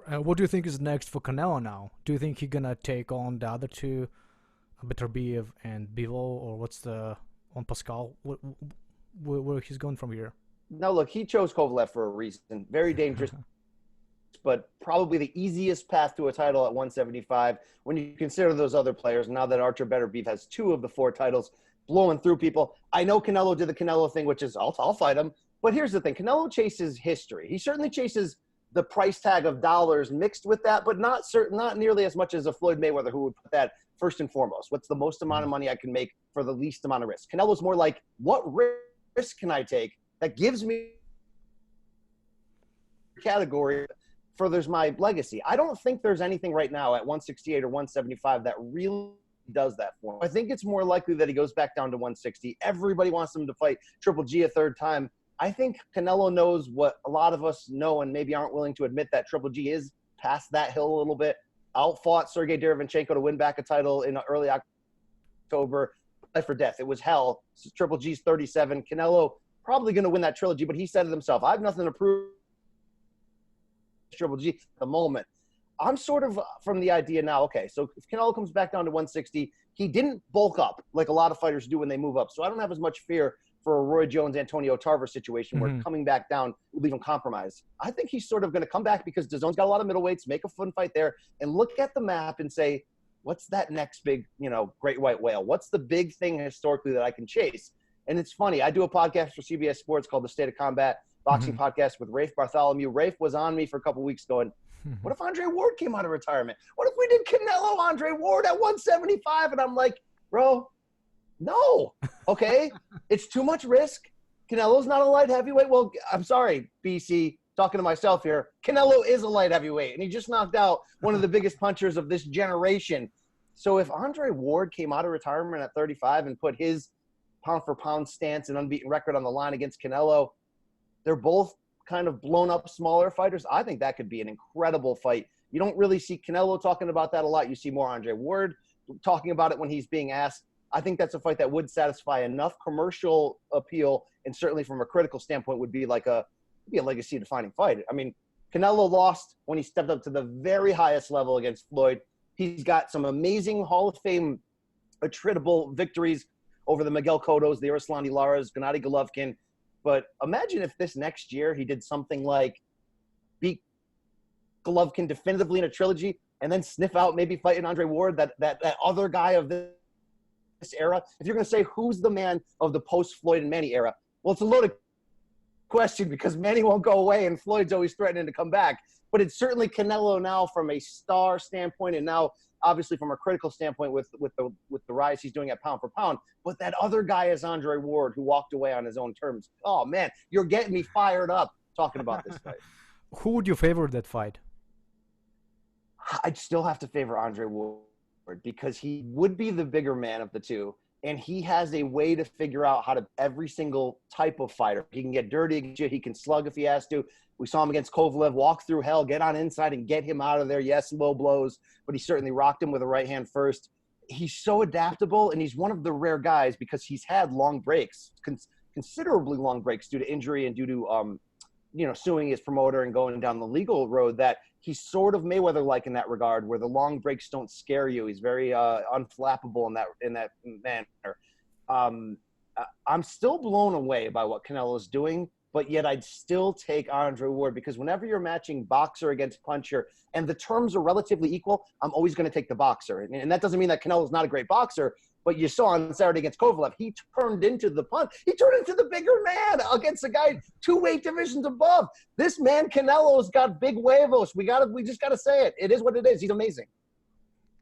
What do you think is next for Canelo now? Do you think he's gonna take on the other two, Beterbiev and Bivol, or what's the on Pascal? Where he's going from here? Now, look, he chose Kovalev for a reason. Very dangerous, but probably the easiest path to a title at 175 when you consider those other players. Now that Archer Beterbiev has 2 of the 4 titles, blowing through people. I know Canelo did the Canelo thing, which is I'll fight him. But here's the thing. Canelo chases history. He certainly chases the price tag of dollars mixed with that, but not nearly as much as a Floyd Mayweather, who would put that first and foremost. What's the most amount of money I can make for the least amount of risk? Canelo's more like, what risk can I take that gives me category, furthers my legacy? I don't think there's anything right now at 168 or 175 that really does that for him. I think it's more likely that he goes back down to 160. Everybody wants him to fight Triple G a third time. I think Canelo knows what a lot of us know and maybe aren't willing to admit, that Triple G is past that hill a little bit. Outfought Sergey Derevyanchenko to win back a title in early October. Life or death. It was hell. Triple G's 37. Canelo probably going to win that trilogy, but he said it himself. I have nothing to prove Triple G at the moment. I'm sort of from the idea now, okay, so if Canelo comes back down to 160, he didn't bulk up like a lot of fighters do when they move up. So I don't have as much fear for a Roy Jones, Antonio Tarver situation where coming back down would leave him compromised. I think he's sort of going to come back because DAZN's got a lot of middleweights, make a fun fight there, and look at the map and say, what's that next big, great white whale? What's the big thing historically that I can chase? And it's funny. I do a podcast for CBS Sports called The State of Combat, boxing podcast with Rafe Bartholomew. Rafe was on me for a couple weeks going, what if Andre Ward came out of retirement? What if we did Canelo Andre Ward at 175? And I'm like, bro, no, okay? It's too much risk. Canelo's not a light heavyweight. Well, I'm sorry, BC, talking to myself here. Canelo is a light heavyweight, and he just knocked out one of the biggest punchers of this generation. So if Andre Ward came out of retirement at 35 and put his pound-for-pound stance and unbeaten record on the line against Canelo, they're both kind of blown-up smaller fighters. I think that could be an incredible fight. You don't really see Canelo talking about that a lot. You see more Andre Ward talking about it when he's being asked. I think that's a fight that would satisfy enough commercial appeal, and certainly from a critical standpoint would be like a legacy-defining fight. I mean, Canelo lost when he stepped up to the very highest level against Floyd. He's got some amazing Hall of Fame attritable victories over the Miguel Cottos, the Arislani Laras, Gennady Golovkin. But imagine if this next year he did something like beat Golovkin definitively in a trilogy and then sniff out maybe fighting Andre Ward, that other guy of this era. If you're going to say who's the man of the post-Floyd and Manny era, well, it's a loaded question because Manny won't go away and Floyd's always threatening to come back. But it's certainly Canelo now from a star standpoint, and now obviously from a critical standpoint with the rise he's doing at pound for pound. But that other guy is Andre Ward, who walked away on his own terms. Oh man, you're getting me fired up talking about this fight. Who would you favor that fight? I'd still have to favor Andre Ward because he would be the bigger man of the two. And he has a way to figure out how to every single type of fighter. He can get dirty against you. He can slug if he has to. We saw him against Kovalev, walk through hell, get on inside and get him out of there. Yes, low blows, but he certainly rocked him with a right hand first. He's so adaptable, and he's one of the rare guys because he's had long breaks, considerably long breaks due to injury and due to suing his promoter and going down the legal road, that he's sort of Mayweather-like in that regard, where the long breaks don't scare you. He's very unflappable in that manner. I'm still blown away by what Canelo's doing, but yet I'd still take Andre Ward because whenever you're matching boxer against puncher and the terms are relatively equal, I'm always going to take the boxer. And that doesn't mean that Canelo's not a great boxer, but you saw on Saturday against Kovalev, he turned into the punch. He turned into the bigger man against a guy 2 weight divisions above. This man Canelo's got big huevos. We just got to say it. It is what it is. He's amazing.